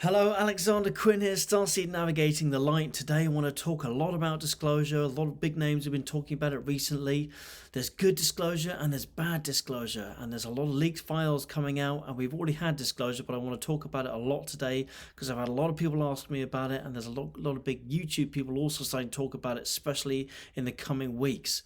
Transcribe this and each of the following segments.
Hello, Alexander Quinn here, Starseed Navigating the Light. Today I want to talk a lot about disclosure. A lot of big names have been talking about it recently. There's good disclosure and there's bad disclosure, and there's a lot of leaked files coming out, and we've already had disclosure, but I want to talk about it a lot today because I've had a lot of people ask me about it, and there's a lot of big YouTube people also starting to talk about it, especially in the coming weeks.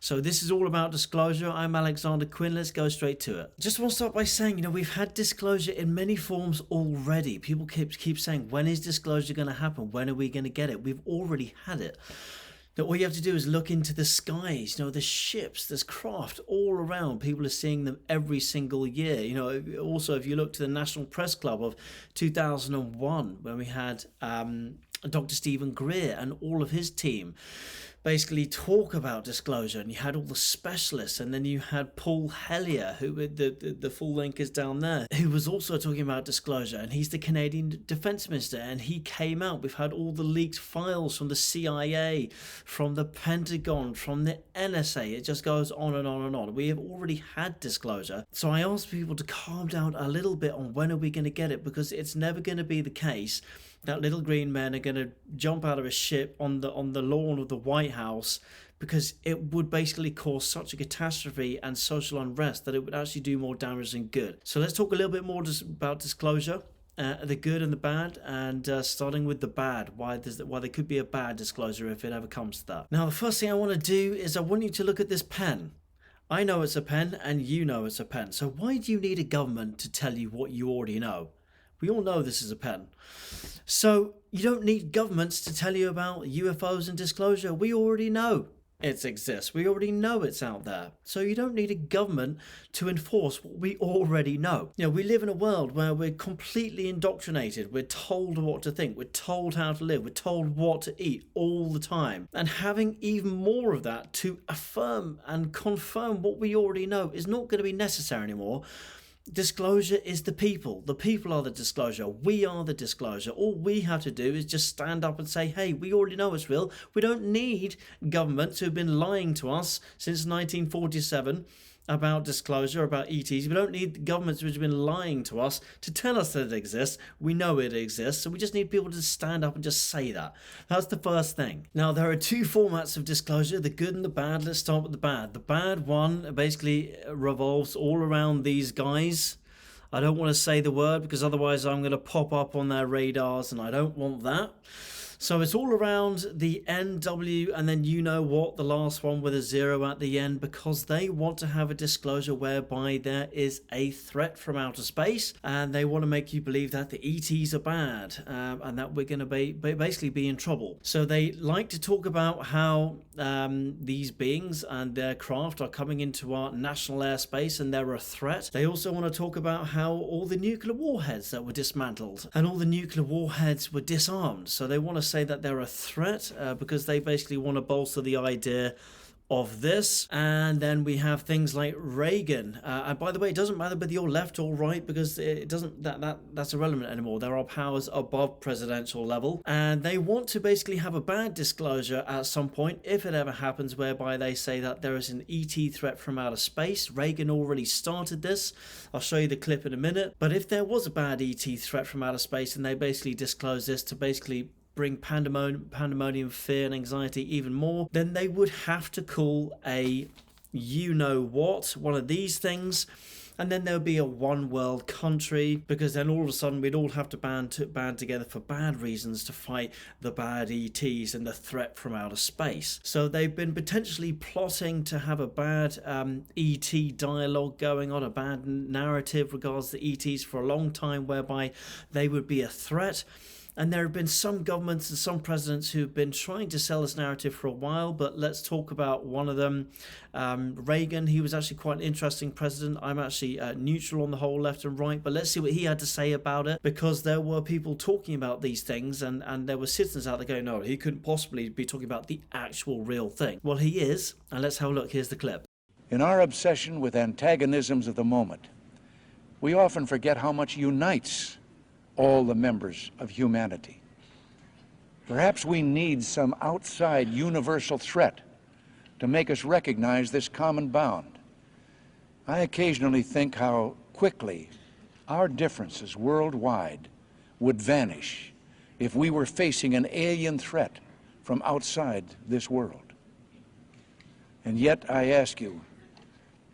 So this is all about disclosure. I'm Alexander Quinn. Let's go straight to it. Just want to start by saying, we've had disclosure in many forms already. People keep saying, when is disclosure going to happen? When are we going to get it? We've already had it. Now, all you have to do is look into the skies. There's ships, there's craft all around. People are seeing them every single year. Also, if you look to the National Press Club of 2001, when we had Dr. Stephen Greer and all of his team basically talk about disclosure, and you had all the specialists, and then you had Paul Hellyer, who the full link is down there, who was also talking about disclosure, and he's the Canadian Defence Minister, and he came out. We've had all the leaked files from the CIA, from the Pentagon, from the NSA. It just goes on and on and on. We have already had disclosure, so I asked people to calm down a little bit on when are we going to get it, because it's never going to be the case that little green men are going to jump out of a ship on the lawn of the White House, because it would basically cause such a catastrophe and social unrest that it would actually do more damage than good. So let's talk a little bit more just about disclosure, the good and the bad, and starting with the bad, why there could be a bad disclosure if it ever comes to that. Now, the first thing I want to do is I want you to look at this pen. I know it's a pen and you know it's a pen. So why do you need a government to tell you what you already know? We all know this is a pen. So you don't need governments to tell you about UFOs and disclosure. We already know it exists. We already know it's out there. So you don't need a government to enforce what we already know. We live in a world where we're completely indoctrinated. We're told what to think. We're told how to live. We're told what to eat all the time. And having even more of that to affirm and confirm what we already know is not going to be necessary anymore. Disclosure is the people. The people are the disclosure. We are the disclosure. All we have to do is just stand up and say, hey, we already know it's real. We don't need governments who have been lying to us since 1947 about disclosure, about ETs. We don't need governments which have been lying to us to tell us that it exists. We know it exists, so we just need people to stand up and just say that. That's the first thing. Now, there are two formats of disclosure, the good and the bad. Let's start with the bad. The bad one basically revolves all around these guys. I don't want to say the word because otherwise I'm going to pop up on their radars, and I don't want that. So it's all around the NW, and then the last one with a 0 at the end, because they want to have a disclosure whereby there is a threat from outer space, and they want to make you believe that the ETs are bad, and that we're going to basically be in trouble. So they like to talk about how these beings and their craft are coming into our national airspace and they're a threat. They also want to talk about how all the nuclear warheads that were dismantled and all the nuclear warheads were disarmed. So they want to say that they're a threat because they basically want to bolster the idea of this. And then we have things like Reagan, and by the way, it doesn't matter whether you're left or right, because it doesn't that's irrelevant anymore. There are powers above presidential level, and they want to basically have a bad disclosure at some point if it ever happens, whereby they say that there is an ET threat from outer space. Reagan already started this. I'll show you the clip in a minute. But if there was a bad ET threat from outer space, and they basically disclose this to basically bring pandemonium, fear and anxiety even more, then they would have to call a one of these things, and then there would be a one world country, because then all of a sudden we'd all have to band together for bad reasons to fight the bad ETs and the threat from outer space. So they've been potentially plotting to have a bad ET dialogue going on, a bad narrative regards the ETs for a long time, whereby they would be a threat. And there have been some governments and some presidents who've been trying to sell this narrative for a while, but let's talk about one of them. Reagan, he was actually quite an interesting president. I'm actually neutral on the whole, left and right, but let's see what he had to say about it, because there were people talking about these things, and there were citizens out there going, no, he couldn't possibly be talking about the actual real thing. Well, he is, and let's have a look. Here's the clip. In our obsession with antagonisms of the moment, we often forget how much unites all the members of humanity. Perhaps we need some outside universal threat to make us recognize this common bound. I occasionally think how quickly our differences worldwide would vanish if we were facing an alien threat from outside this world. And yet, I ask you,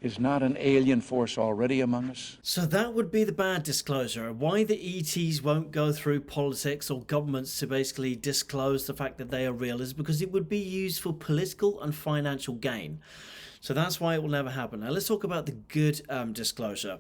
is not an alien force already among us? So that would be the bad disclosure. Why the ETs won't go through politics or governments to basically disclose the fact that they are real is because it would be used for political and financial gain. So that's why it will never happen. Now let's talk about the good disclosure.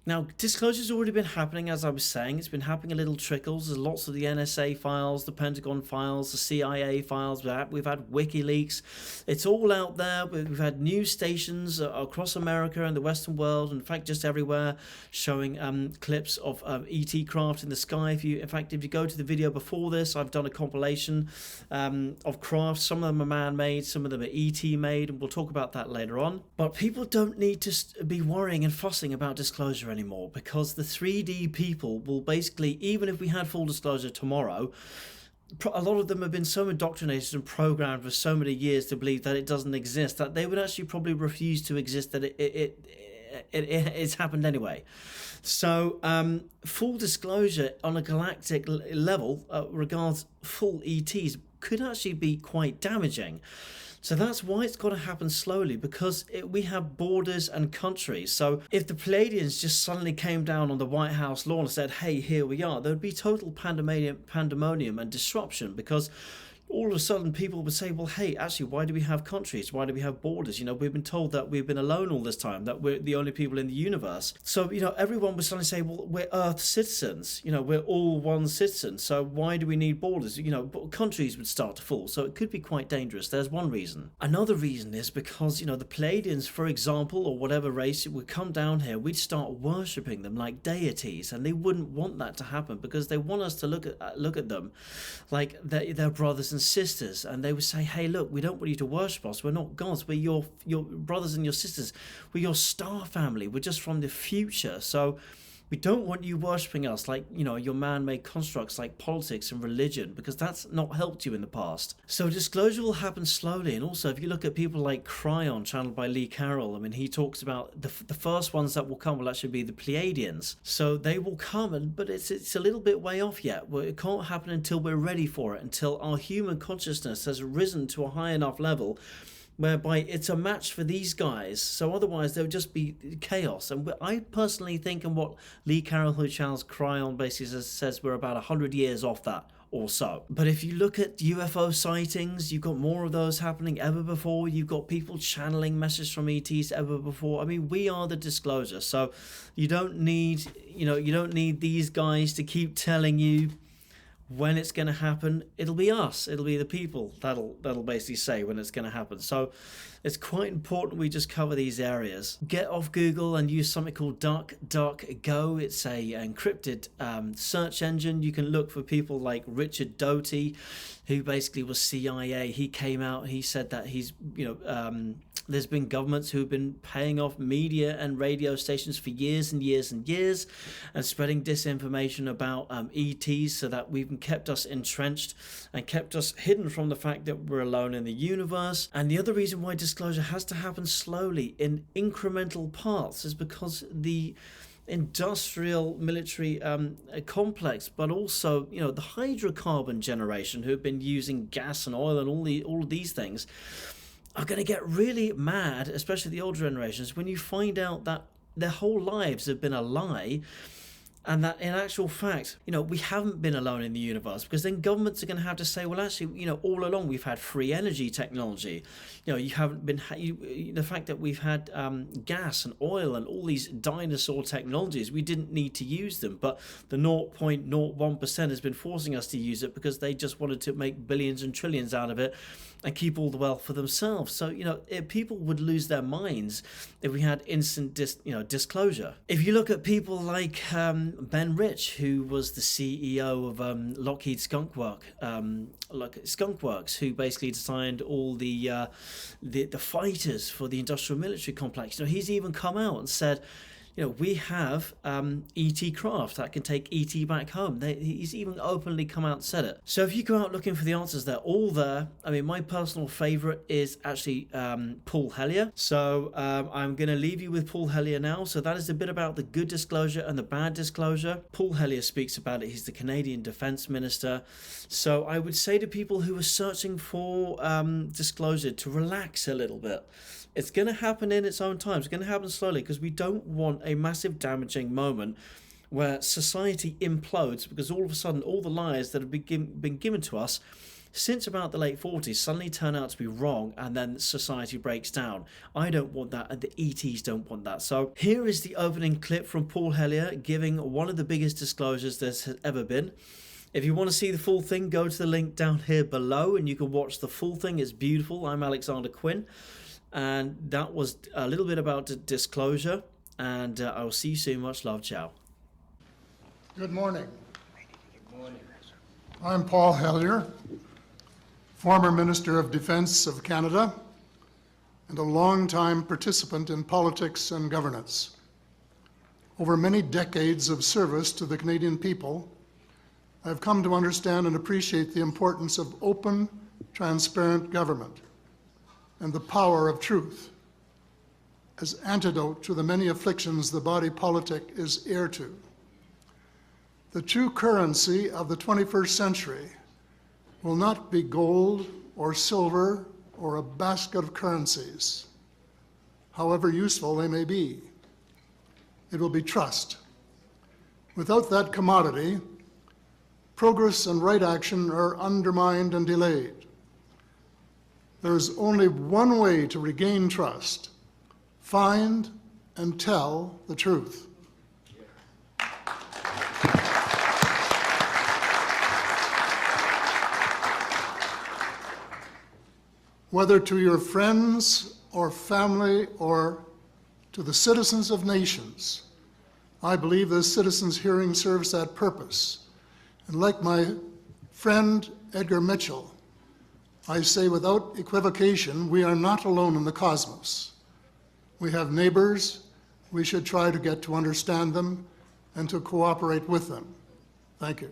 Now, disclosure's already been happening, as I was saying. It's been happening in little trickles. There's lots of the NSA files, the Pentagon files, the CIA files. We've had WikiLeaks. It's all out there. We've had news stations across America and the Western world, in fact, just everywhere, showing clips of ET craft in the sky. If you go to the video before this, I've done a compilation of crafts. Some of them are man-made, some of them are ET made, and we'll talk about that later on. But people don't need to be worrying and fussing about disclosure anymore, because the 3D people will basically, even if we had full disclosure tomorrow, a lot of them have been so indoctrinated and programmed for so many years to believe that it doesn't exist that they would actually probably refuse to exist, that it's happened anyway. So full disclosure on a galactic level regards full ETs could actually be quite damaging. So that's why it's got to happen slowly, because we have borders and countries. So if the Pleiadians just suddenly came down on the White House lawn and said, hey, here we are, there would be total pandemonium and disruption, because all of a sudden people would say, well, hey, actually, why do we have countries? Why do we have borders? You know, we've been told that we've been alone all this time, that we're the only people in the universe. So, you know, everyone would suddenly say, well, we're Earth citizens. You know, we're all one citizen. So why do we need borders? You know, countries would start to fall. So it could be quite dangerous. There's one reason. Another reason is because, you know, the Pleiadians, for example, or whatever race would come down here, we'd start worshipping them like deities. And they wouldn't want that to happen, because they want us to look at them like they're brothers and sisters, and they would say, hey, look, we don't want you to worship us, we're not gods, we're your brothers and your sisters, we're your star family, we're just from the future, so we don't want you worshipping us like, you know, your man-made constructs like politics and religion, because that's not helped you in the past. So disclosure will happen slowly. And also, if you look at people like Cryon, channeled by Lee Carroll, I mean, he talks about the first ones that will come will actually be the Pleiadians. So they will come, but it's a little bit way off yet. Well, it can't happen until we're ready for it, until our human consciousness has risen to a high enough level whereby it's a match for these guys. So otherwise there would just be chaos. And I personally think, and what Lee Carroll, who channels Cryon, basically says we're about 100 years off that or so. But if you look at UFO sightings, you've got more of those happening ever before. You've got people channeling messages from ETs ever before. I mean, we are the disclosure. So you don't need these guys to keep telling you when it's going to happen. It'll be us, it'll be the people that'll basically say when it's going to happen. So it's quite important we just cover these areas. Get off Google and use something called DuckDuckGo. It's a encrypted search engine. You can look for people like Richard Doty, who basically was CIA. He came out, he said that he's, there's been governments who've been paying off media and radio stations for years and years and years and spreading disinformation about ETs, so that we've kept us entrenched and kept us hidden from the fact that we're alone in the universe. And the other reason why disclosure has to happen slowly in incremental parts is because the industrial military complex, but also, you know, the hydrocarbon generation, who have been using gas and oil and all of these things, are going to get really mad, especially the older generations, when you find out that their whole lives have been a lie, and that in actual fact, you know, we haven't been alone in the universe, because then governments are going to have to say, well, actually, you know, all along we've had free energy technology. You know, you haven't been, the fact that we've had gas and oil and all these dinosaur technologies, we didn't need to use them, but the 0.01% has been forcing us to use it because they just wanted to make billions and trillions out of it and keep all the wealth for themselves. So, you know, people would lose their minds if we had instant disclosure. If you look at people like Ben Rich, who was the CEO of Lockheed Skunk Works, who basically designed all the fighters for the industrial military complex. You know, he's even come out and said, we have E.T. Craft that can take E.T. back home. He's even openly come out and said it. So if you go out looking for the answers, they're all there. I mean, my personal favorite is actually Paul Hellyer. So I'm going to leave you with Paul Hellyer now. So that is a bit about the good disclosure and the bad disclosure. Paul Hellyer speaks about it. He's the Canadian Defence Minister. So I would say to people who are searching for disclosure to relax a little bit. It's going to happen in its own time. It's going to happen slowly, because we don't want a massive damaging moment where society implodes because all of a sudden all the lies that have been given to us since about the late 40s suddenly turn out to be wrong, and then society breaks down. I don't want that, and the ETs don't want that. So here is the opening clip from Paul Hellyer giving one of the biggest disclosures there's ever been. If you want to see the full thing, go to the link down here below and you can watch the full thing. It's beautiful. I'm Alexander Quinn. And that was a little bit about the disclosure. And I will see you soon. Much love. Ciao. Good morning. Good morning. I'm Paul Hellyer, former Minister of Defence of Canada and a long-time participant in politics and governance. Over many decades of service to the Canadian people, I've come to understand and appreciate the importance of open, transparent government and the power of truth as antidote to the many afflictions the body politic is heir to. The true currency of the 21st century will not be gold or silver or a basket of currencies, however useful they may be. It will be trust. Without that commodity, progress and right action are undermined and delayed. There is only one way to regain trust: find and tell the truth. Whether to your friends or family or to the citizens of nations, I believe this citizens' hearing serves that purpose. And like my friend Edgar Mitchell, I say without equivocation, we are not alone in the cosmos. We have neighbors. We should try to get to understand them and to cooperate with them. Thank you.